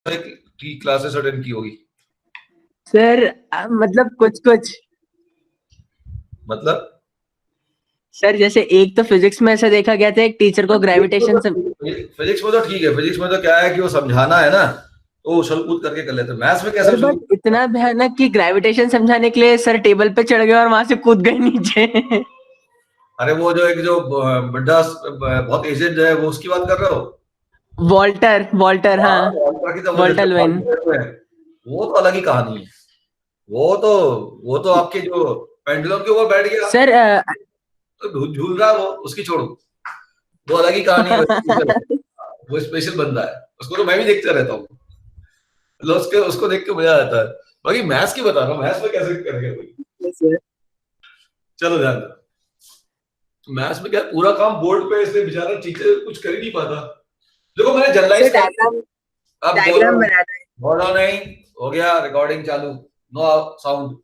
की classes attend की होगी? सर मतलब कुछ कुछ। मतलब सर जैसे एक तो फिजिक्स में ऐसा देखा गया था, एक टीचर को ग्रेविटेशन से फिजिक्स में तो ठीक है, फिजिक्स में तो क्या है कि वो समझाना है ना, तो उछल कूद करके कर लेते। मैथ्स में कैसे सर उछल बट इतना भयानक कि ग्रेविटेशन समझाने के लिए सर टेबल पे चढ़ गए और वहां से कूद गए नीचे। अरे वो जो एक जो बड्ढा बहुत एजेड है, वो उसकी बात कर रहे हो? वॉल्टर वॉल्टर हाँ। वॉल्टर की तो वो वॉल्टर जिसके वेन। फालतू है, वो तो अलग ही कहानी है। वो तो वो तो आपके जो पेंडुलम के ऊपर बैठ गया सर तो झूल रहा है, वो उसकी छोड़ो, वो अलग ही कहानी है। वो स्पेशल बंदा है, उसको तो मैं भी देखता रहता हूँ, मतलब उसको देख के मजा आता है। बाकी मैथ्स की बता रहा हूँ, मैथ्स में कैसे करेंगे भाई? चलो ध्यान दो, मैथ्स में क्या पूरा काम बोर्ड पे, इसलिए बेचारा टीचर कुछ कर ही नहीं पाता। देखो मैंने जनरलाइज कर दिया। अब डायग्राम बोलो, बनाना है। बोलो नहीं, हो गया रिकॉर्डिंग चालू। नो साउंड,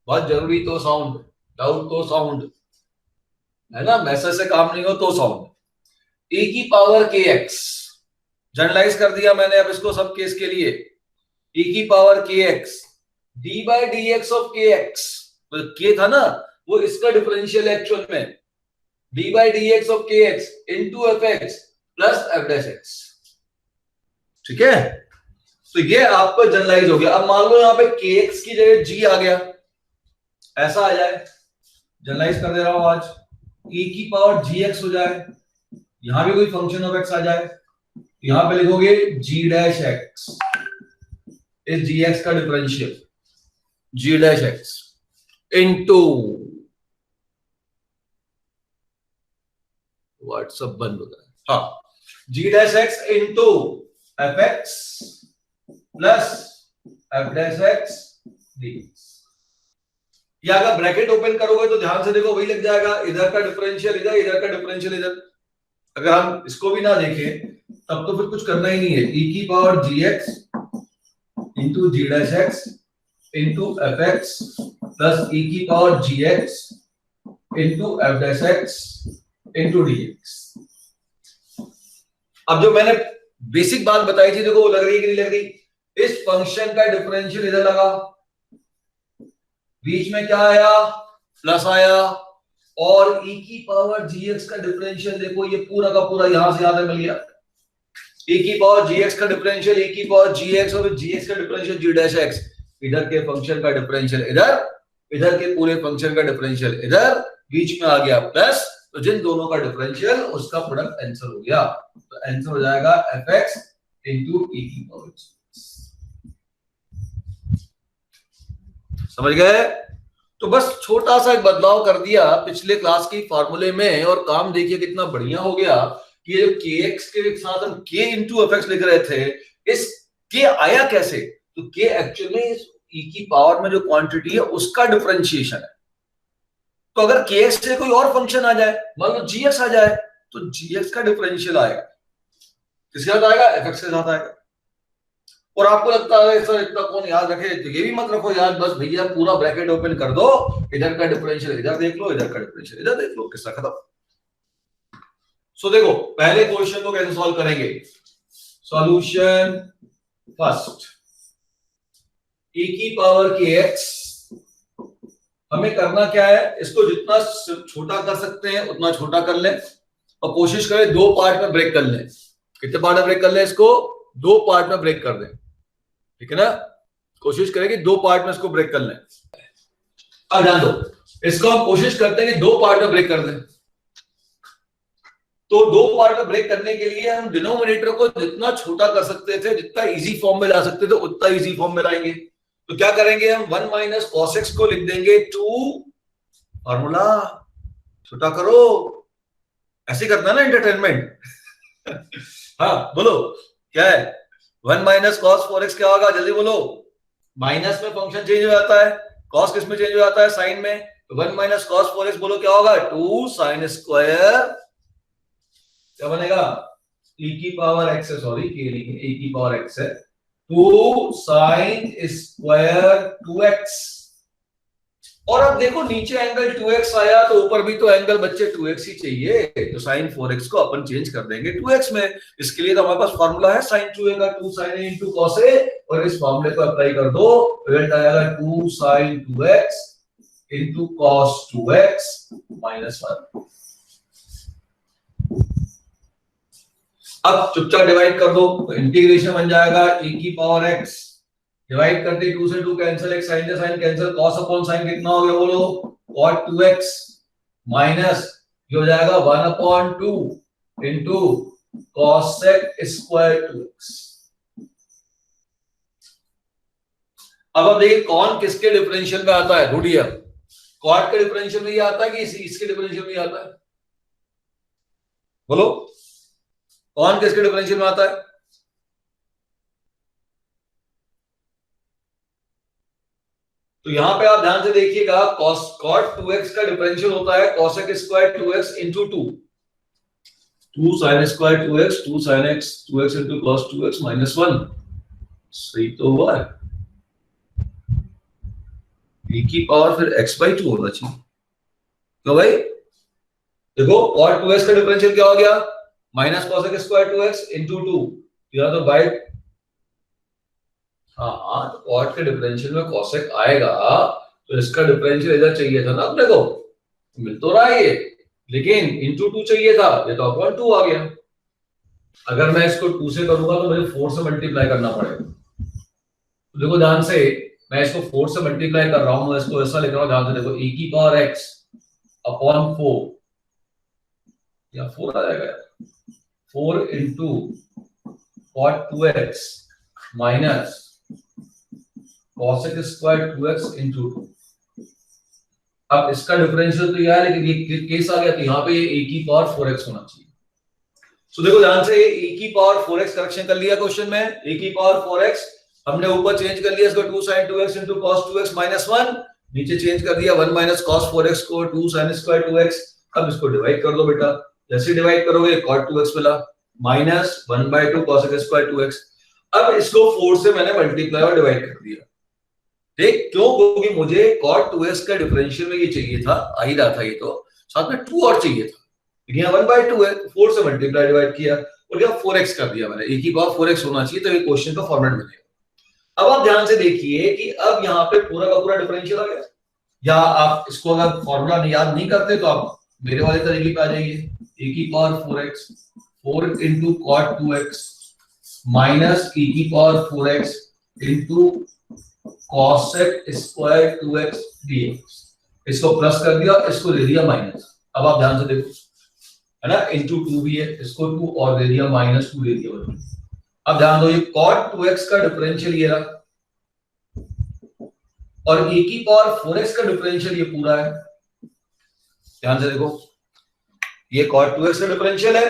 बहुत जरूरी तो साउंड, डाउट तो साउंड है ना, मैसेज से काम नहीं हो तो साउंड। ए की पावर के एक्स जनरलाइज कर दिया मैंने, अब इसको सब केस के लिए e की power K X D by D X of K X, K था ना, वो इसका डिफरेंशियल एक्चुअल में D by D X of K X into F X plus F dash X. ठीक है, तो ये आपका जनरलाइज हो गया। अब मान लो यहाँ पे के एक्स की जगह जी आ गया, ऐसा आ जाए, जनरलाइज कर दे रहा हूं आज, e की पावर जी एक्स हो जाए, यहां भी कोई फंक्शन ऑफ एक्स आ जाए, यहां पे लिखोगे जी डैश एक्स इस जी एक्स का differential G dash X into, WhatsApp बंद होता है, हाँ, G dash X into F X plus F dash X D. या अगर ब्रैकेट ओपन करोगे तो ध्यान से देखो, वही लग जाएगा, इधर का डिफरेंशियल इधर, इधर का डिफरेंशियल इधर। अगर हम इसको भी ना देखें तब तो फिर कुछ करना ही नहीं है। e की power G X into G dash X into F X plus e की power G X into F dash X into D X. अब जो मैंने बेसिक बात बताई थी, देखो वो लग रही है कि नहीं लग रही? इस फंक्शन का डिफरेंशियल इधर लगा, बीच में क्या आया, प्लस आया, और e की पावर gx का डिफरेंशियल देखो, ये पूरा का पूरा यहां से यहां तक मिल गया। e की पावर gx का डिफरेंशियल, e की पावर gx और gx का डिफरेंशियल g डैश x, इधर के फंक्शन का डिफरेंशियल इधर, इधर के पूरे फंक्शन का डिफरेंशियल इधर, बीच में आ गया प्लस, तो जिन दोनों का डिफरेंशियल उसका प्रोडक्ट आंसर हो गया। तो आंसर हो जाएगा fx इंटू e की पावर g। समझ गए? तो बस छोटा सा एक बदलाव कर दिया पिछले क्लास की फॉर्मूले में, और काम देखिए कितना बढ़िया हो गया कि ये के एक्स के साथ हम के इंटू एफ एक्स लिख रहे थे, इस के आया कैसे? तो के एक्चुअल में इस e की पावर में जो क्वांटिटी है उसका डिफरेंशिएशन है। तो अगर के एक्स से कोई और फंक्शन आ जाए, मान लो जी एक्स आ जाए, तो जी एक्स का डिफरेंशियल आएगा, किसके साथ आएगा? एफ एक्स के साथ आएगा। और आपको लगता है सर इतना कौन याद रखे, तो ये भी मत रखो याद, बस भैया पूरा ब्रैकेट ओपन कर दो, इधर का डिफरेंशियल इधर देख लो, इधर का डिफरेंशियल इधर देख लो, किस्सा खत्म। सो देखो पहले क्वेश्चन को कैसे सॉल्व करेंगे। सॉल्यूशन फर्स्ट, e की पावर के एक्स, हमें करना क्या है, इसको जितना छोटा कर सकते हैं उतना छोटा कर लें, और कोशिश करें दो पार्ट में ब्रेक कर लें। कितने पार्ट में ब्रेक कर लें इसको? दो पार्ट में ब्रेक कर दें, ठीक है ना? कोशिश करें कि दो पार्ट में इसको ब्रेक कर लें। अब ध्यान दो, इसको हम कोशिश करते हैं कि दो पार्ट में ब्रेक कर दें। तो दो पार्ट में ब्रेक करने के लिए हम डिनोमिनेटर को जितना छोटा कर सकते थे, जितना इजी फॉर्म में ला सकते थे, उतना इजी फॉर्म में लाएंगे। तो क्या करेंगे हम, 1 माइनस कॉस एक्स को लिख देंगे 2, फॉर्मूला छोटा करो, ऐसे करना ना एंटरटेनमेंट। हाँ बोलो क्या है, 1 माइनस कॉस 4x क्या होगा, जल्दी बोलो। माइनस में फंक्शन चेंज हो जाता है, कॉस किस में चेंज हो जाता है? साइन में। तो 1 माइनस कॉस 4x बोलो क्या होगा? 2 साइन स्क्वायर, क्या बनेगा? e की पावर x है, सॉरी e की पावर x है, 2 साइन स्क्वायर 2x, और अब देखो नीचे एंगल 2x आया तो ऊपर भी तो एंगल बच्चे 2x ही चाहिए, तो sin 4x को अपन चेंज कर देंगे 2x में। इसके लिए तो हमारे पास फॉर्मूला है sin 2a का 2 sin a into cos a, और इस फॉर्मूले को अप्लाई कर दो, रिजल्ट आएगा 2 sin 2x into cos 2x minus 1। अब चुपचाप डिवाइड कर दो तो इंटीग्रेशन बन जाएगा e की पावर x, डिवाइड करते 2 से 2 कैंसिल, एक साइन से sine cancel, cos upon sine कितना हो गया बोलो, cot 2x माइनस ये हो जाएगा 1 upon 2 into cos sec square 2x। अब देखिए कौन किसके डिफरेंशियल में आता है, ढूंढिए। cot के डिफरेंशियल में ये आता है कि इसके डिफरेंशियल में आता है, बोलो कौन किसके डिफरेंशियल में आता है? तो यहां पे आप ध्यान से देखिएगा, cot 2x का डिफरेंशियल होता है cosec square 2x into 2 sin square 2x 2 sin x 2x into cos 2x minus 1। सही तो हुआ है, e की पावर फिर x/2 होना चाहिए। तो भाई देखो cot 2x का डिफरेंशियल क्या हो गया, minus cosec square 2x into 2, या तो बाय हाँ तो cot के डिफरेंशियल में cosec आएगा तो इसका डिफरेंशियल इधर चाहिए था ना अपने को, मिल तो रहा है ये, लेकिन into 2 चाहिए था, ये तो अपॉन 2 आ गया। अगर मैं इसको 2 से करूंगा तो मुझे 4 से मल्टीप्लाई करना पड़ेगा। तो देखो ध्यान से, मैं इसको 4 से मल्टीप्लाई कर रहा हूं, मैं इसको ऐसा लिख रहा हूं, ध्यान से देखो, e की पावर x अपॉन 4, या 4 आ जाएगा, 4 into cot 2x minus cosec square 2x into 2। अब इसका डिफरेंशियल तो यह है, लेकिन ये केस आ गया तो यहाँ पे ये a की पावर 4x होना चाहिए। तो देखो ध्यान से, ये a की पावर 4x करेक्शन कर लिया क्वेश्चन में, a की पावर 4x हमने ऊपर चेंज कर लिया इसको 2 sin 2x into cos 2x minus 1, नीचे चेंज कर दिया 1 minus cos 4x को 2 sin स्क्वायर 2x। अब इसको डिवाइड कर दो बेटा, जैसे डिवाइड करोगे cot 2x मिला माइनस 1/2 cosec स्क्वायर 2x। अब इसको 4 से मैंने मल्टीप्लाई और डिवाइड कर दिया, ठीक, क्यों, क्योंकि मुझे cot 2x का डिफरेंशियल में ये चाहिए था, आ ही रहा था ये, तो साथ में 2 और चाहिए था, लेकिन यहाँ 1/2 है, 4 से मल्टीप्लाई डिवाइड किया और यहाँ 4x कर दिया मैंने, e की पावर 4x होना चाहिए, तो ये क्वेश्चन का फॉर्मेट बनेगा। अब आप ध्यान से देखिए कि अब यहाँ पे पूरा का पूरा डिफरेंशियल आ गया, या आप इसको अगर फॉर्मूला याद नहीं करते तो आप मेरे वाले तरीके पे आ जाइए, e की power 4x 4 into cot 2x minus e की power 4x into cosec square 2x dx, इसको प्लस कर दिया, इसको ले दिया माइनस। अब आप ध्यान से देखो, है ना, into 2 भी है, इसको 2 और ले दिया माइनस 2 ले दिया। अब ध्यान दो, ये cot 2x का डिफरेंशियल ये रहा और e की पावर 4x का डिफरेंशियल ये पूरा है। ध्यान से देखो, ये cot 2x का डिफरेंशियल है,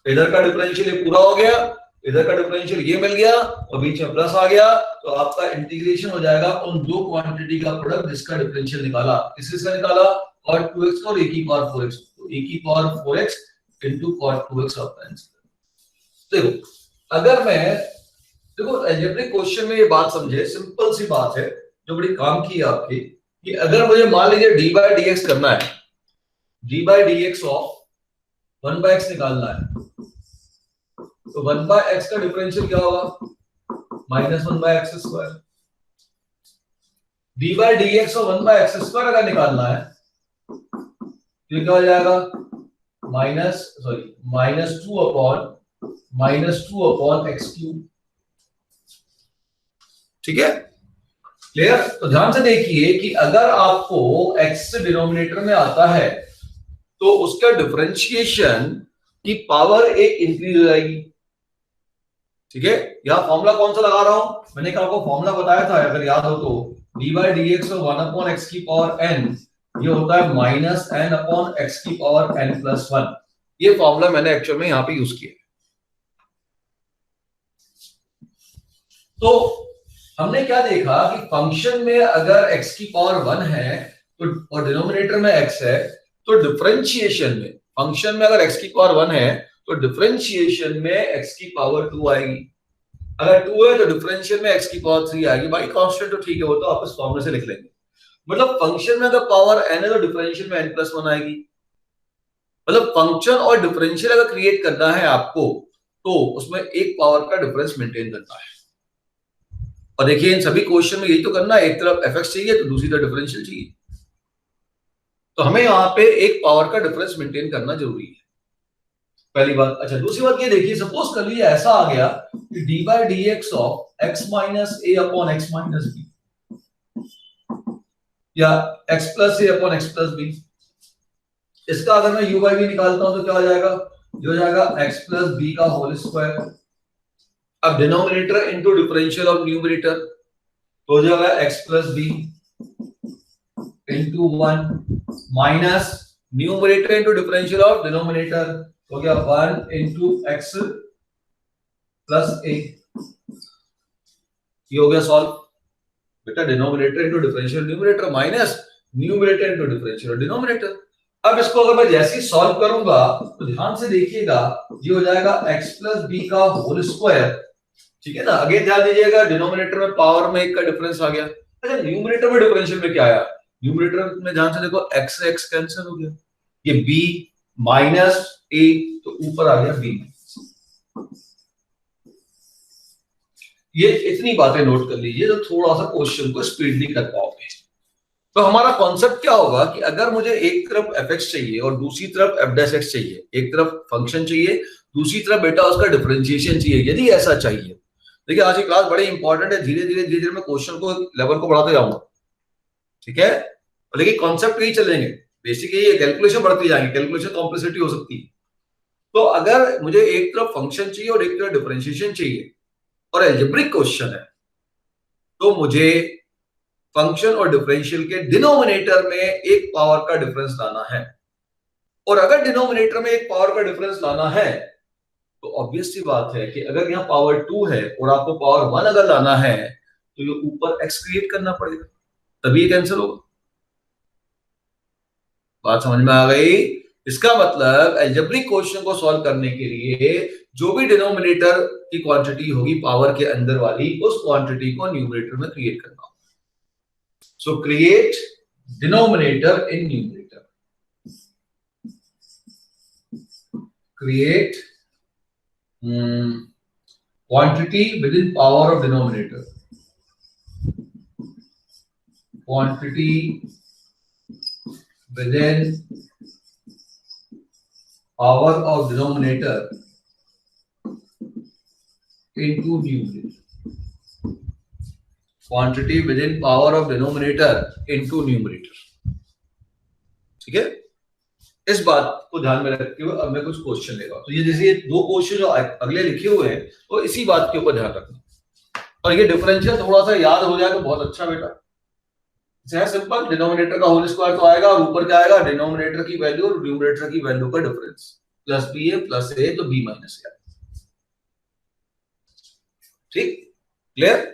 इधर का डिफरेंशियल ये पूरा हो गया, इधर का डिफरेंशियल ये मिल गया और बीच में प्लस आ गया, तो आपका इंटीग्रेशन हो जाएगा उन दो क्वांटिटी का प्रोडक्ट जिसका डिफरेंशियल निकाला, किसका निकाला, cot 2x और e की पावर 4x, तो e की power 4x into cot 2x आपका आंसर। देखो अगर मैं, देखो अलजेब्रिक क्वेश्चन में ये बात समझे, सिंपल सी बात है जो बड़ी काम की है आपकी, कि अगर मुझे मान लीजिए d/dx करना है, d/dx ऑफ 1/x निकालना है, तो 1/x का डिफरेंशियल क्या होगा, माइनस 1/x स्क्वायर। d/dx और 1/x स्क्वायर अगर निकालना है तो क्या हो जाएगा, माइनस 2 अपॉन x क्यूब, ठीक है, क्लियर। तो ध्यान से देखिए कि अगर आपको x डिनोमिनेटर में आता है तो उसका डिफरेंशिएशन की पावर एक इंक्रीज हो जाएगी, ठीक है। यहां फॉर्मूला कौन सा लगा रहा हूं, मैंने कल आपको फॉर्मूला बताया था अगर याद हो तो, d/dx और 1 अपॉन x की पावर n, ये होता है माइनस n अपॉन x की पावर n प्लस 1। ये फॉर्मूला मैंने एक्चुअल में यहां पे यूज किया। तो हमने क्या देखा कि फंक्शन में अगर x की पावर 1 है तो और डिनोमिनेटर में x है, तो डिफरेंशिएशन में, फंक्शन में अगर x की पावर 1 है तो डिफरेंशिएशन में x की पावर 2 आएगी, अगर 2 है तो डिफरेंशियल में x की पावर 3 आएगी। भाई कांस्टेंट तो ठीक है, वो तो आप इस फॉर्मूले से लिख लेंगे। मतलब फंक्शन में अगर पावर n है तो डिफरेंशियल में n+1 आएगी। मतलब फंक्शन और डिफरेंशियल अगर क्रिएट करना है आपको तो उसमें एक पावर का डिफरेंस मेंटेन करना है। और देखिए इन सभी क्वेश्चन में यही तो करना है, एक तरफ fx चाहिए तो दूसरी तरफ डिफरेंशियल चाहिए, तो हमें यहाँ पे एक पावर का डिफरेंस मेंटेन करना जरूरी है, पहली बात। अच्छा, दूसरी बात ये देखिए, सपोज कर लीजिए ऐसा आ गया कि dy dx of x minus a upon x minus b या x plus a upon x plus b। इसका अगर मैं u बाई v निकालता हूं तो क्या हो जाएगा, ये हो जाएगा x प्लस b का होल स्क्वायर। अब denominator into differential of numerator तो हो जाएगा x plus b into 1 minus numerator into differential of denominator हो गया 1 इनटू x प्लस a। ये हो गया सॉल्व। बेटा denominator into differential numerator minus numerator into differential denominator. अब इसको अगर मैं जैसे ही सॉल्व करूंगा तो ध्यान से देखिएगा, ये हो जाएगा x प्लस b का होल स्क्वायर, ठीक है ना। अगेन ध्यान दीजिएगा, डिनोमिनेटर में पावर में एक का डिफरेंस आ गया। अच्छा, न्यूमरेटर में डिफरेंशियल में क्या आया, न्यूमरेटर में ध्यान से देखो x से x कैंसिल हो गया, ये b माइनस a तो ऊपर आ गया b। ये इतनी बातें नोट कर लीजिए तो थोड़ा सा क्वेश्चन को स्पीडली कर पाओगे। तो हमारा कॉन्सेप्ट क्या होगा कि अगर मुझे एक तरफ fx चाहिए और दूसरी तरफ f डैश x चाहिए, एक तरफ फंक्शन चाहिए दूसरी तरफ बेटा उसका डिफरेंशिएशन चाहिए, यदि ऐसा चाहिए। देखिए आज की क्लास बड़ी इंपॉर्टेंट है, धीरे धीरे मैं क्वेश्चन को लेवल को बढ़ाते जाऊंगा, ठीक है। लेकिन कॉन्सेप्ट यही चलेंगे, बेसिक ये कैलकुलेशन बढ़ती जाएंगे, कैलकुलेशन कॉम्प्लेक्सिटी हो सकती है। तो अगर मुझे एक तरफ फंक्शन चाहिए और एक तरफ डिफरेंशिएशन चाहिए और अलजेब्रिक क्वेश्चन है तो मुझे फंक्शन और डिफरेंशियल के डिनोमिनेटर में एक पावर का डिफरेंस लाना है। और अगर डिनोमिनेटर में एक पावर का डिफरेंस लाना है तो ऑब्वियस सी बात है कि अगर यहाँ पावर 2 है और आपको पावर 1 अगर लाना है तो ये ऊपर x क्रिएट करना पड़ेगा, तभी ये कैंसिल होगा। बात समझ में आ गई। इसका मतलब अलजेब्रिक क्वेश्चन को सॉल्व करने के लिए जो भी डिनोमिनेटर की क्वांटिटी होगी पावर के अंदर वाली, उस क्वांटिटी को न्यूमरेटर में क्रिएट करना होगा। सो create denominator in numerator, create quantity within power of denominator, quantity within power of denominator into numerator, quantity within power of denominator into numerator, ठीक है। इस बात को ध्यान में रखते हुए अब मैं कुछ क्वेश्चन लेगा, तो ये जैसे ये दो क्वेश्चन जो अगले लिखे हुए हैं तो इसी बात के ऊपर ध्यान रखना। और ये डिफरेंशियल थोड़ा सा याद हो जाए तो बहुत अच्छा बेटा। है सिंपल, डिनोमिनेटर का होल स्क्वायर तो आएगा और ऊपर क्या आएगा, डिनोमिनेटर की वैल्यू और न्यूमरेटर की वैल्यू का डिफरेंस, प्लस बी है प्लस ए तो बी माइनस ए, ठीक क्लियर।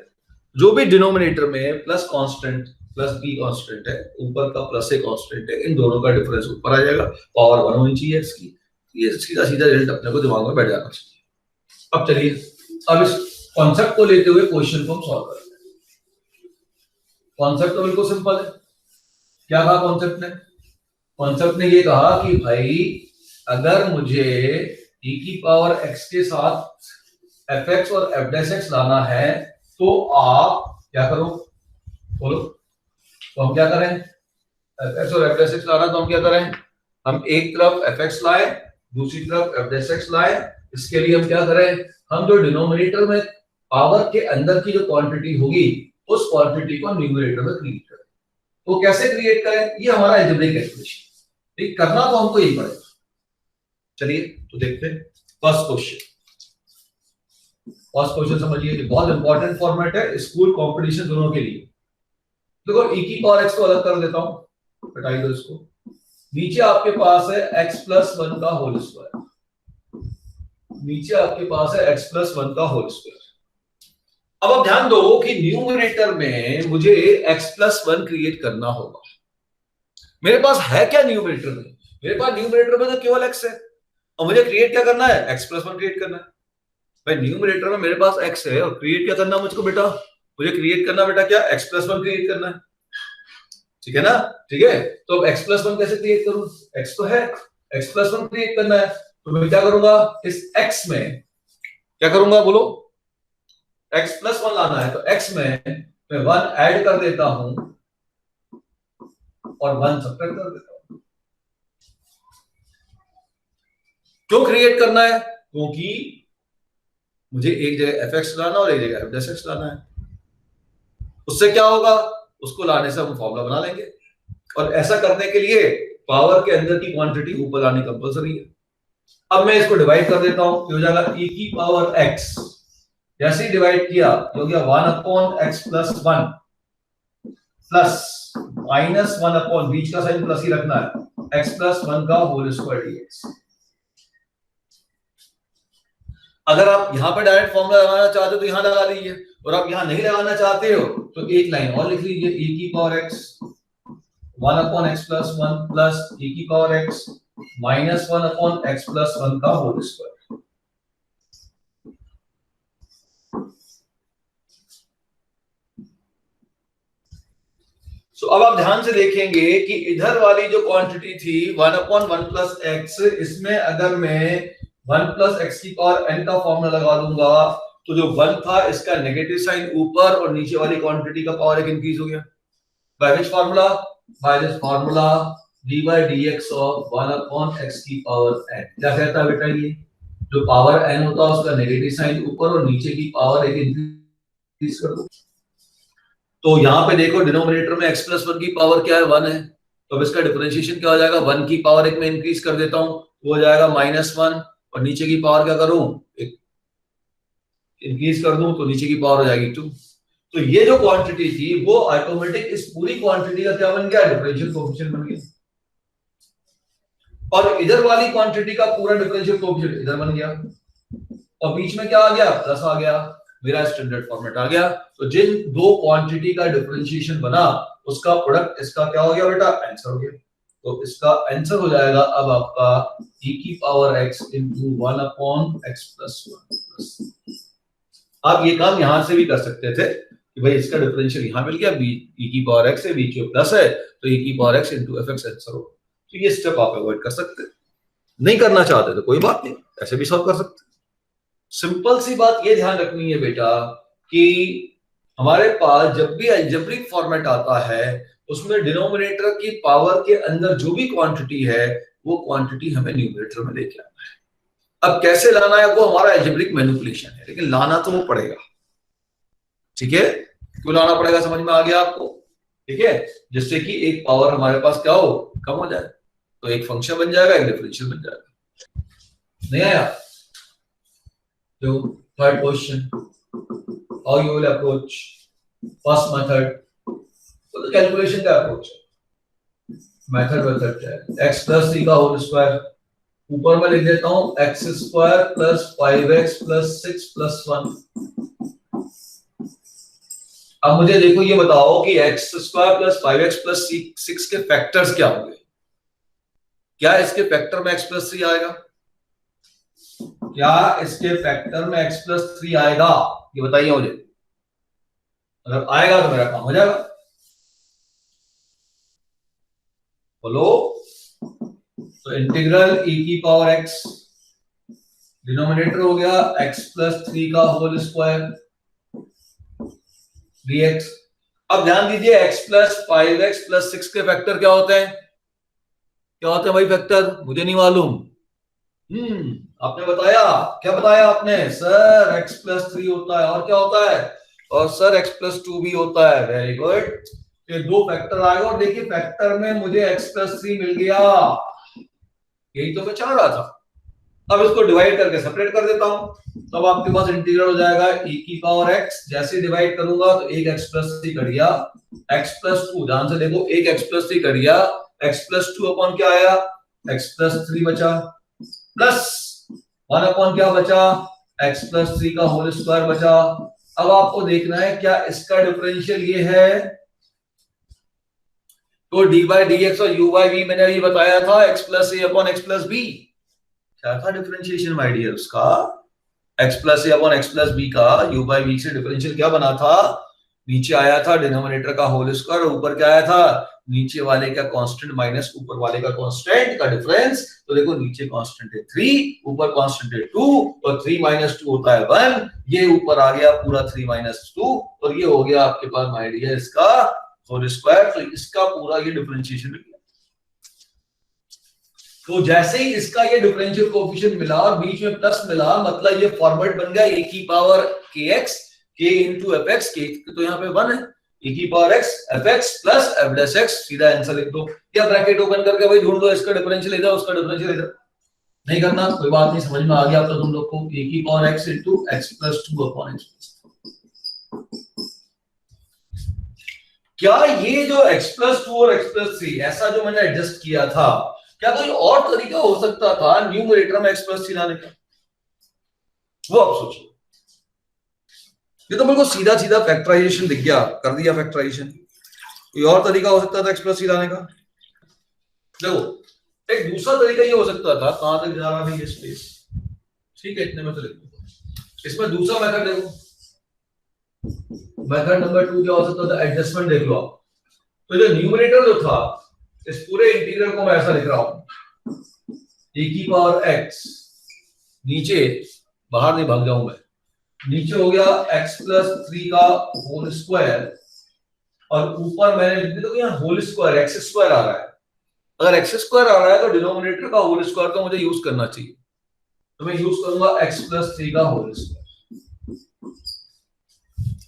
जो भी डिनोमिनेटर में plus constant plus be constant है, ऊपर का प्लस ए कांस्टेंट है, इन दोनों का डिफरेंस ऊपर आ जाएगा, पावर 1 होनी चाहिए इसकी। ये सीधा सीधा रिजल्ट अपने को दिमाग में बैठ जाना चाहिए। अब चलिए अब इस कॉन्सेप्ट को लेते हुए क्वेश्चन को हम सॉल्व करते हैं। कॉन्सेप्ट तो बिल्कुल सिंपल है। क्या कहा कॉन्सेप्ट ने, कॉन्सेप्ट ने ये कहा कि भाई अगर मुझे e की पावर x के साथ fx और f डैश x लाना है तो आप क्या करो, बोलो। तो हम क्या करें, fx और f डैश x लाना तो हम क्या करें, हम एक तरफ fx लाए दूसरी तरफ f डैश x लाए। इसके लिए हम क्या करें, हम जो डिनोमिनेटर में पावर के अंदर की जो क्वांटिटी होगी उस क्वांटिटी को न्यूमरेटर में क्रिएट करें। तो कैसे क्रिएट करें, ये हमारा अलजेब्रिक कैलकुलेशन, ठीक करना तो हमको यही पड़ेगा। चलिए तो देखते हैं फर्स्ट क्वेश्चन। फर्स्ट क्वेश्चन समझिए, बहुत इंपॉर्टेंट फॉर्मेट है स्कूल कंपटीशन दोनों के लिए। देखो e की पावर x को अलग कर देता हूं, हटाई दो इसको। नीचे आपके पास है x प्लस 1 का होल स्क्वायर, नीचे आपके पास है x प्लस 1 का होल स्क्वायर। अब आप ध्यान दो कि न्यूमरेटर में मुझे x प्लस 1 क्रिएट करना होगा। मेरे पास है क्या न्यूमरेटर में, मेरे पास न्यूमरेटर में तो केवल x है और मुझे क्रिएट क्या करना है, x प्लस 1 क्रिएट करना है। भाई न्यूमरेटर में मेरे पास x है और क्रिएट क्या करना मुझको बेटा, मुझे क्रिएट करना बेटा क्या, x प्लस 1 क्रिएट करना है। ठीक है ना? ठीक है, तो अब x प्लस वन कैसे क्रिएट करूं? x तो है, x प्लस वन क्रिएट करना है, तो मैं क्या करूंगा, इस x में क्या करूंगा बोलो, x प्लस वन लाना है, तो x में मैं वन ऐड कर देता हूं और वन सबट्रैक्ट कर देता हूं। क्यों क्रिएट करना है? क्योंकि मुझे एक जगह fx लाना और एक जगह f'(x) लाना है। उससे क्या होगा, उसको लाने से हम फॉर्मूला बना लेंगे, और ऐसा करने के लिए पावर के अंदर की क्वांटिटी ऊपर लानी कंपलसरी है। अब मैं इसको डिवाइड कर देता हूं, हो जाएगा e की पावर x, जैसे ही डिवाइड किया हो गया 1/x प्लस 1 प्लस माइनस 1/, बीच का साइन प्लस ही रखना है, x प्लस 1 का होल स्क्वायर dx। अगर आप यहां पे डायरेक्ट फॉर्मूला लगाना चाहते हो तो यहां लगा लीजिए, और आप यहां नहीं लगाना चाहते हो तो एक लाइन और लिख लीजिए, e की power x 1/x plus 1 plus e की power x minus 1/x plus 1 का होल स्क्वायर। तो अब आप ध्यान से देखेंगे कि इधर वाली जो क्वांटिटी थी 1/1 प्लस x, इसमें अगर मैं 1 प्लस x की पावर n का फॉर्मूला लगा दूंगा तो जो 1 था इसका नेगेटिव साइन ऊपर और नीचे वाली क्वांटिटी का पावर एक इंक्रीज हो गया। By which formula? By this formula dy dx of 1/x की पावर n। क्या कहता है बेटा, ये जो पावर n होता है उसका नेगेटिव साइन ऊपर और नीचे की पावर एक इंक्रीज कर दो। तो यहां पे देखो डिनोमिनेटर में x प्लस 1 की पावर क्या है, 1 है, तो अब इसका डिफरेंशिएशन क्या हो जाएगा, 1 की पावर एक में इंक्रीज कर देता हूं, वो हो जाएगा -1, और नीचे की पावर क्या करूं, एक इंक्रीज कर दूं तो नीचे की पावर हो जाएगी 2। तो ये जो क्वांटिटी थी वो ऑटोमेटिक इस पूरी क्वांटिटी का क्या बन गया, डिफरेंशियल कोएफिशिएंट बन गया, और इधर वाली क्वांटिटी का पूरा डिफरेंशियल कोएफिशिएंट इधर बन गया, और बीच में क्या आ गया, प्लस आ गया, मेरा स्टैंडर्ड फॉर्मेट आ गया। तो जिन दो क्वांटिटी का डिफरेंशिएशन बना उसका प्रोडक्ट इसका क्या हो गया बेटा, आंसर हो गया। तो इसका आंसर हो जाएगा अब आपका e की power x into 1/x plus 1। आप ये काम यहां से भी कर सकते थे कि भाई इसका डिफरेंशियल यहां मिल गया, e की पावर x है, बीच में प्लस है, तो e की power x into fx answer हो। तो ये स्टेप आप अवॉइड कर सकते, नहीं करना चाहते तो कोई बात नहीं, ऐसे भी सॉल्व कर सकते। सिंपल सी बात ये ध्यान रखनी है बेटा कि हमारे पास जब भी अलजेब्रिक फॉर्मेट आता है उसमें डिनोमिनेटर की पावर के अंदर जो भी क्वांटिटी है वो क्वांटिटी हमें न्यूमरेटर में लेके आना है। अब कैसे लाना है वो हमारा अलजेब्रिक मैनिपुलेशन है, लेकिन लाना तो वो पड़ेगा। ठीक है, क्यों लाना पड़ेगा समझ में आ गया आपको? ठीक है, जिससे कि एक पावर हमारे पास क्या हो, कम हो जाए, तो एक फंक्शन बन जाएगा, एक डिफरेंशियल बन जाएगा। नहीं आया? तो third question, how you will approach first method? तो कैलकुलेशन का अप्रोच है, मेथड क्या है, x प्लस 3 का होल स्क्वायर, ऊपर में लिख देता हूं x square plus 5x plus 6 plus 1। अब मुझे देखो ये बताओ कि x square plus 5x plus 6 के फैक्टर्स क्या होंगे? क्या इसके फैक्टर में x प्लस 3 आएगा? क्या इसके फैक्टर में x प्लस 3 आएगा? ये बताइए मुझे। अगर आएगा तो मेरा काम हो जाएगा। बोलो। तो इंटीग्रल e की पावर x, डिनोमिनेटर हो गया x प्लस 3 का होल स्क्वायर dx। अब ध्यान दीजिए x प्लस 5x प्लस 6 के फैक्टर क्या होते हैं? क्या होते हैं भाई फैक्टर? मुझे नहीं मालूम। आपने बताया, क्या बताया आपने? सर x प्लस 3 होता है, और क्या होता है? और सर x प्लस 2 भी होता है। वेरी गुड, ये दो फैक्टर आएगा, और देखिए फैक्टर में मुझे x प्लस 3 मिल गया, यही तो मैं चाह रहा था। अब इसको डिवाइड करके सेपरेट कर देता हूं, तब आपके पास इंटीग्रल हो जाएगा e की पावर x, जैसे डिवाइड करूंगा तो एक x प्लस 3 कट गया, x प्लस 2, ध्यान से देखो, एक x प्लस 3 कट गया, x प्लस 2 अपॉन क्या आया, x प्लस 3 बचा, प्लस 1 अपॉन क्या बचा, x प्लस 3 का होल स्क्वायर बचा। अब आपको देखना है क्या इसका डिफरेंशियल ये है, तो dy बाई dx और u बाई v मैंने अभी बताया था, x plus a upon x plus b। क्या था डिफरेंशिएशन माय डियर उसका? x plus a upon x plus b का u बाई v से डिफरेंशियल क्या बना था? नीचे आया था डिनोमिनेटर का होल स्क्वायर, ऊपर क्या आया था नीचे वाले का कांस्टेंट माइनस ऊपर वाले का कांस्टेंट का डिफरेंस। तो देखो नीचे कांस्टेंट है 3, ऊपर कांस्टेंट है 2, और 3 माइनस 2 होता है 1। ये ऊपर आ गया पूरा 3 माइनस 2, और ये हो गया आपके पास माय डियर इसका होल स्क्वायर। तो इसका पूरा ये डिफरेंशिएशन मिल गया। तो जैसे ही इसका ये डिफरेंशियल कोएफिशिएंट मिला और बीच में प्लस मिला, मतलब ये फॉर्मेट बन गया a की power kx k into fx, k तो यहाँ पे 1 है, a की power x fx plus f dash x, सीधा आंसर लिख दो, या ब्रैकेट ओपन करके भाई ढूंढ दो इसका डिफरेंशियल इधर उसका डिफरेंशियल इधर। नहीं करना कोई बात नहीं, समझ में आ गया अब तो तुम लोग को, a की power x into x plus 2 upon x। क्या ये जो x plus 2 और x plus 3 ऐसा जो मैंने एडजस्ट किया था, क्या कोई और तरीका हो सकता था न्यूमरेटर में x plus 3 लाने का? वो आप सोचिए। ये तो बिल्कुल सीधा सीधा फैक्टराइजेशन दिख गया, कर दिया फैक्टराइजेशन। कोई और तरीका हो सकता था x plus 3 लाने का? देखो एक दूसरा तरीका ये हो सकता था, कहां तक जा रहा है ये स्पेस, ठीक है इतने में तो लिख दो। इसमें दूसरा मेथड देखो, मेथड नंबर 2 क्या हो सकता था, एडजस्टमेंट देख लो आप। तो जो न्यूमरेटर जो था, इस पूरे इंटीग्रल को मैं ऐसा लिख रहा हूं, a की पावर x, नीचे बाहर नहीं भाग जाऊं मैं, नीचे हो गया x plus 3 का होल स्क्वायर, और ऊपर मैंने लिख दिया तो यहाँ होल स्क्वायर x स्क्वायर आ रहा है। अगर x स्क्वायर आ रहा है तो डिनोमिनेटर का होल स्क्वायर तो मुझे यूज करना चाहिए, तो मैं यूज करूंगा x plus 3 का होल स्क्वायर।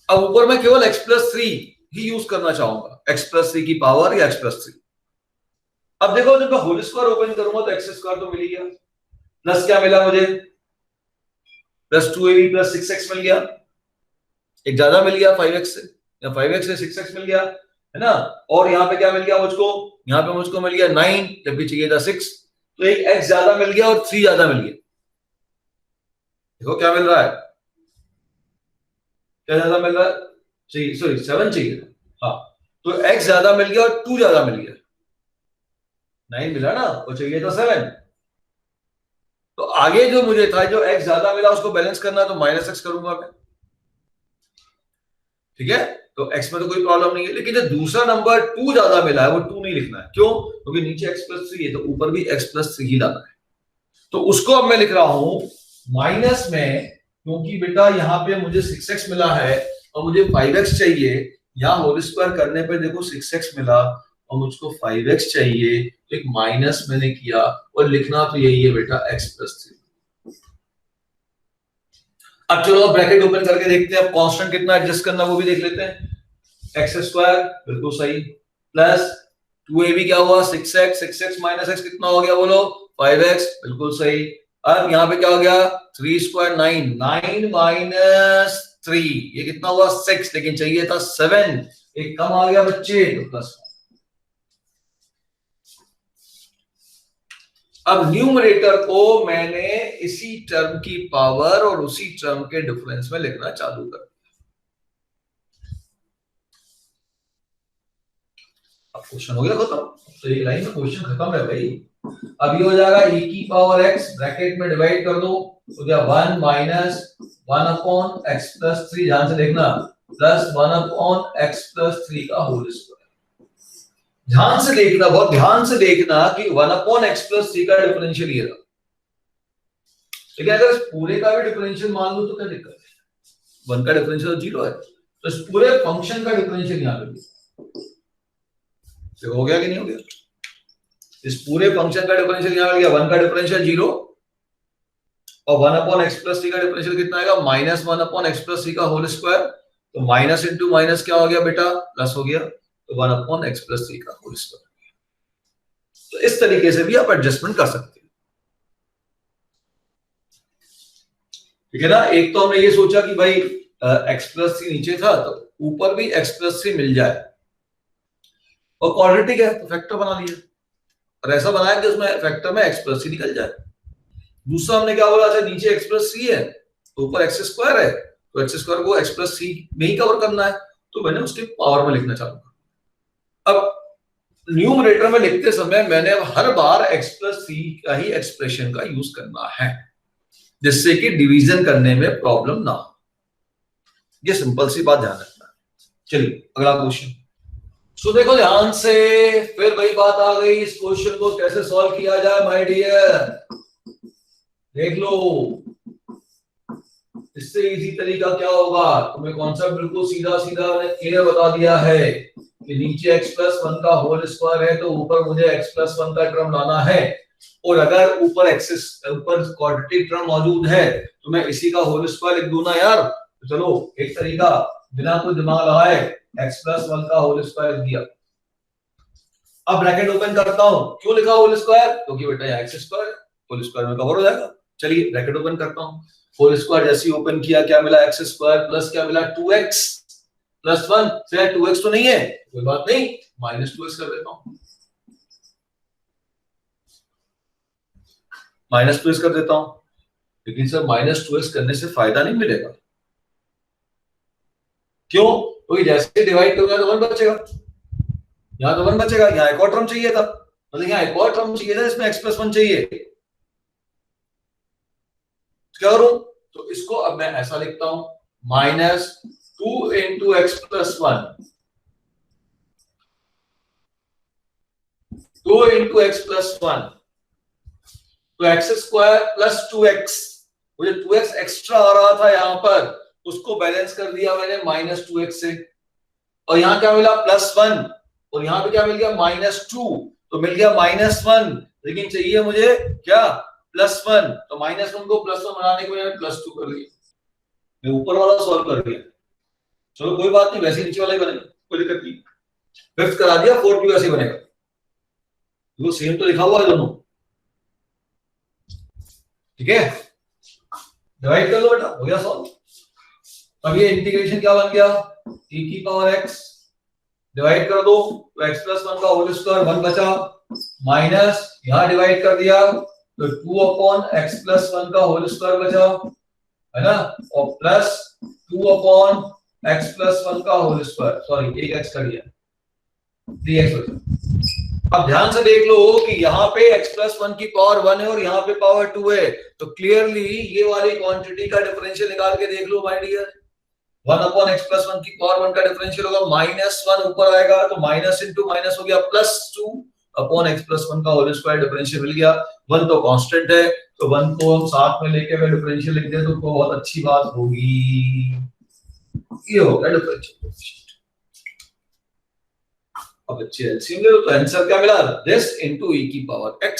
अब ऊपर मैं केवल x plus 3 ही यूज करना चाहूंगा, x plus 3 की पावर या x plus 3। अब देखो जब मैं होल स्क्वायर ओपन करूंगा तो x स्क्वायर तो मिल ही गया, प्लस क्या मिला मुझे, प्लस 2ab प्लस 6x मिल गया, एक ज्यादा मिल गया 5x से, या 5x से 6x मिल गया, है ना। और यहाँ पे क्या मिल गया मुझको, यहाँ पे मुझको मिल गया 9, जबकि चाहिए था 6, तो एक x ज्यादा मिल गया और 3 ज्यादा मिल गया। देखो क्या मिल रहा है, क्या ज्यादा मिल रहा है, चाहिए सॉरी 7 चाहिए था, हाँ, तो x ज्यादा मिल गया और 2 ज्यादा मिल गया, 9 मिला ना, और चाहिए था 7। तो आगे जो मुझे था, जो x ज्यादा मिला उसको बैलेंस करना, तो माइनस x करूंगा मैं, ठीक है। तो x में तो कोई प्रॉब्लम नहीं है, लेकिन जो दूसरा नंबर 2 ज्यादा मिला है वो 2 नहीं लिखना है, क्यों, क्योंकि नीचे x plus 3 है तो ऊपर भी x plus 3 ही लाना है। तो उसको अब मैं लिख रहा हूं माइनस में, क्योंकि बेटा यहाँ पे मुझे 6x मिला है और मुझे 5x चाहिए, यहाँ होल स्क्वायर करने पे देखो 6x मिला और मुझको 5x चाहिए, तो एक माइनस मैंने किया, और लिखना तो यही है बेटा x plus 3। अब चलो ब्रैकेट ओपन करके देखते हैं, अब कांस्टेंट कितना एडजस्ट करना वो भी देख लेते हैं। x स्क्वायर बिल्कुल सही, प्लस 2ab क्या हुआ 6x, 6x माइनस x कितना हो गया बोलो 5x, बिल्कुल सही। अब यहाँ पे क्या हो गया 3 स्क्वायर 9, 9 माइनस 3 ये कितना हुआ 6, लेकिन चाहिए था 7, एक कम आ गया बच्चे, तो प्लस। अब न्यूमरेटर को मैंने इसी टर्म की पावर और उसी टर्म के डिफरेंस में लिखना चालू कर दिया। अब क्वेश्चन हो गया खत्म, तो एक लाइन में क्वेश्चन खत्म है भाई। अब ये हो जाएगा a की पावर x, ब्रैकेट में डिवाइड कर दो, तो क्या 1 माइनस 1 अपॉन x प्लस 3, ध्यान से देखना, प्लस 1 अपॉन x प्लस 3 का होल स्क्वायर। ध्यान से देखना, बहुत ध्यान से देखना कि 1 अपॉन x प्लस 3 का डिफरेंशियल ये रहा, लेकिन अगर इस पूरे का भी डिफरेंशियल मान लो तो क्या दिक्कत है, 1 का डिफरेंशियल 0 है, तो इस पूरे फंक्शन का डिफरेंशियल यहाँ पे हो गया कि नहीं हो गया, इस पूरे फंक्शन का डिफरेंशियल यहाँ मिल गया, 1 का डिफरेंशियल 0 और 1 अपॉन x प्लस 3 का डिफरेंशियल कितना आएगा, माइनस 1 अपॉन x प्लस 3 का होल स्क्वायर, तो माइनस इंटू माइनस क्या हो गया बेटा, प्लस हो गया, तो 1 अपॉन x प्लस 3 का होल स्क्वायर। तो इस तरीके से भी आप एडजस्टमेंट कर सकते हैं, ठीक है ना। एक तो हमने ये सोचा कि भाई x प्लस 3 नीचे था तो ऊपर भी x प्लस 3 मिल जाए, और क्वाड्रेटिक है तो फैक्टर बना लिया, और ऐसा बनाया कि उसमें फैक्टर में x प्लस 3 निकल जाए। दूसरा हमने क्या बोला, अच्छा नीचे x प्लस 3 है तो ऊपर x स्क्वायर है, तो x स्क्वायर को x प्लस 3 में ही कवर करना है, तो मैंने उसके पावर में लिखना चालू किया। अब न्यूमरेटर में लिखते समय मैंने अब हर बार x प्लस 3 का ही एक्सप्रेशन का यूज करना है, जिससे कि डिवीजन करने में प्रॉब्लम ना हो। ये सिंपल सी बात ध्यान रखना है, चलिए अगला क्वेश्चन। सो देखो ध्यान से, फिर वही बात आ गई, इस क्वेश्चन को कैसे सॉल्व किया जाए माय डियर, देख लो। इससे इजी तरीका क्या होगा, तुम्हें कॉन्सेप्ट बिल्कुल सीधा सीधा मैंने क्लियर बता दिया है कि नीचे x+1 का होल स्क्वायर है तो ऊपर मुझे x+1 का टर्म लाना है, और अगर ऊपर क्वाड्रेटिक टर्म मौजूद है तो मैं इसी का होल स्क्वायर लिख दूं ना यार। तो चलो एक तरीका बिना कोई दिमाग लगाए x+1 का होल स्क्वायर दिया। अब ब्रैकेट ओपन करता हूं, क्यों लिखा होल स्क्वायर, क्योंकि बेटा यहाँ x स्क्वायर होल स्क्वायर में कवर हो जाएगा। चलिए ब्रैकेट ओपन करता हूं, होल स्क्वायर जैसे ही ओपन किया क्या मिला, x स्क्वायर प्लस क्या मिला 2x प्लस 1, से 2x तो नहीं है, कोई बात नहीं, -2x कर देता हूं, -2x कर देता हूं। लेकिन सर -2x करने से फायदा नहीं मिलेगा, क्यों, क्योंकि जैसे डिवाइड करूंगा तो 1 बचेगा, यहाँ तो 1 बचेगा, यहाँ एक और टर्म चाहिए था, मतलब यहाँ एक और टर्म चाहिए था, इसमें x+1 चाहिए। क्या करूं, तो इसको अब मैं ऐसा लिखता हूं, -2 into x+1, 2 into x+1, तो x स्क्वायर प्लस 2x, मुझे 2x एक्स्ट्रा आ रहा था यहाँ पर, उसको बैलेंस कर दिया मैंने -2x से, और यहाँ क्या मिला +1, और यहाँ पे क्या मिल गया -2, तो मिल गया -1, लेकिन चाहिए मुझे क्या +1, तो -1 को +1 बनाने के लिए मैंने +2 कर लिया, मैं ऊपर वाला सॉल्व कर दिया। चलो कोई बात नहीं, वैसे नीचे वाला ही बनेगा, कोई दिक्कत नहीं। फिफ्थ करा दिया, फोर्थ भी वैसे ही बनेगा, वो सेम तो लिखा हुआ है दोनों, ठीक है। डिवाइड कर लो बेटा, हो गया सॉल्व। अब ये इंटीग्रेशन क्या बन गया, e⁻x, डिवाइड कर दो तो x+1 का होल स्क्वायर 1 बचा, माइनस यहां डिवाइड कर दिया तो 2/x+1 का होल स्क्वायर बचा, है ना, और प्लस 2/x+1 का होल स्क्वायर, सॉरी एक x कर दिया, 3x बचा। अब ध्यान से देख लो कि यहाँ पे x+1 की पावर 1 है और यहाँ पे पावर 2 है, तो क्लियरली ये वाली क्वांटिटी का डिफरेंशियल निकाल के देख लो माय डियर, 1/x+1 की पावर 1 का डिफरेंशियल होगा -1, ऊपर आएगा तो माइनस इंटू माइनस हो गया +2/x+1 का होल स्क्वायर, डिफरेंशियल मिल गया। 1 तो कांस्टेंट है, तो 1 को हम साथ में लेके अगर डिफरेंशियल लिख दें तो बहुत अच्छी बात होगी, ये हो गया डिफरेंशियल। अब बच्चे एलसीएम ले लो, तो आंसर क्या मिला, दिस इनटू e⁻x,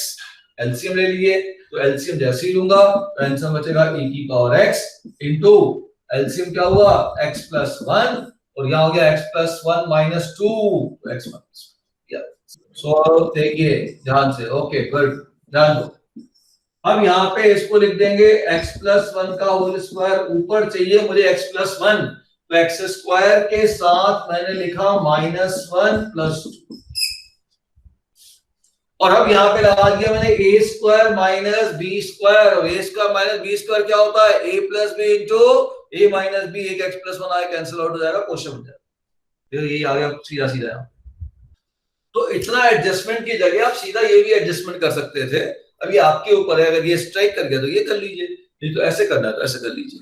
एलसीएम ले लिए, तो एलसीएम जैसे ही लूंगा तो आंसर बचेगा e⁻x इनटू एलसीएम क्या हुआ x+1, और यहां हो गया x+1 -2, x-1, सो देखिए ध्यान से, ओके गुड, ध्यान दो। अब यहाँ पे इसको लिख देंगे x+1 का होल स्क्वायर, ऊपर चाहिए मुझे x+1, तो x स्क्वायर के साथ मैंने लिखा -1 + 2, और अब यहाँ पे लगा दिया मैंने a स्क्वायर - b स्क्वायर, और a स्क्वायर - b स्क्वायर क्या होता है, a + b into a - b, एक x+1 आया कैंसिल आउट हो जाएगा, क्वेश्चन बन जाएगा, फिर ये आ गया सीधा सीधा। तो इतना एडजस्टमेंट की जगह आप सीधा ये भी एडजस्टमेंट कर सकते थे, अब ये आपके ऊपर है, अगर ये स्ट्राइक कर गया तो ये कर लीजिए, नहीं तो ऐसे करना है तो ऐसे कर लीजिए।